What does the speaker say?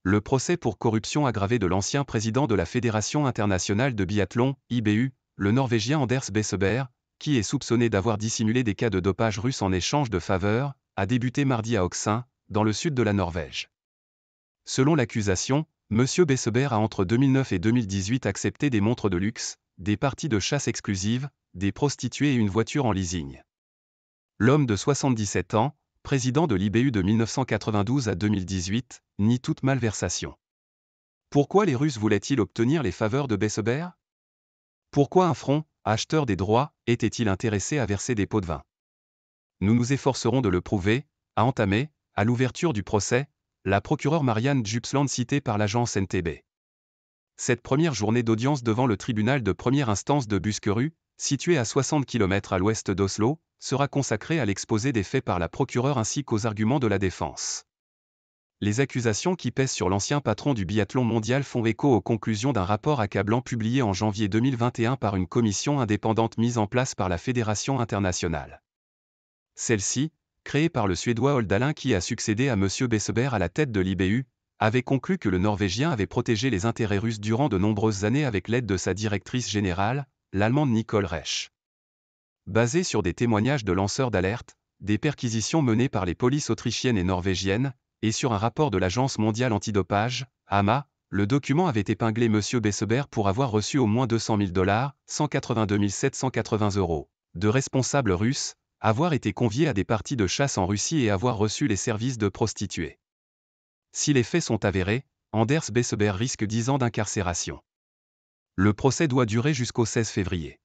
Le procès pour corruption aggravée de l'ancien président de la Fédération internationale de biathlon, IBU, le Norvégien Anders Besseberg, qui est soupçonné d'avoir dissimulé des cas de dopage russe en échange de faveurs, a débuté mardi à Hokksund, dans le sud de la Norvège. Selon l'accusation, M. Besseberg a entre 2009 et 2018 accepté des montres de luxe, des parties de chasse exclusives, des prostituées et une voiture en leasing. L'homme de 77 ans, président de l'IBU de 1992 à 2018, nie toute malversation. Pourquoi les Russes voulaient-ils obtenir les faveurs de Besseberg? Pourquoi un front, acheteur des droits, était-il intéressé à verser des pots de vin? Nous nous efforcerons de le prouver, a entamé, à l'ouverture du procès, la procureure Marianne Djupsland citée par l'agence NTB. Cette première journée d'audience devant le tribunal de première instance de Buskerud, situé à 60 km à l'ouest d'Oslo, sera consacrée à l'exposé des faits par la procureure ainsi qu'aux arguments de la défense. Les accusations qui pèsent sur l'ancien patron du biathlon mondial font écho aux conclusions d'un rapport accablant publié en janvier 2021 par une commission indépendante mise en place par la Fédération internationale. Celle-ci, créée par le Suédois Oldalin qui a succédé à M. Besseberg à la tête de l'IBU, avait conclu que le Norvégien avait protégé les intérêts russes durant de nombreuses années avec l'aide de sa directrice générale, l'Allemande Nicole Reich. Basée sur des témoignages de lanceurs d'alerte, des perquisitions menées par les polices autrichiennes et norvégiennes, et sur un rapport de l'Agence mondiale antidopage, AMA, le document avait épinglé M. Besseberg pour avoir reçu au moins $200 000, 182 780 €, de responsables russes, avoir été convié à des parties de chasse en Russie et avoir reçu les services de prostituées. Si les faits sont avérés, Anders Besseberg risque 10 ans d'incarcération. Le procès doit durer jusqu'au 16 février.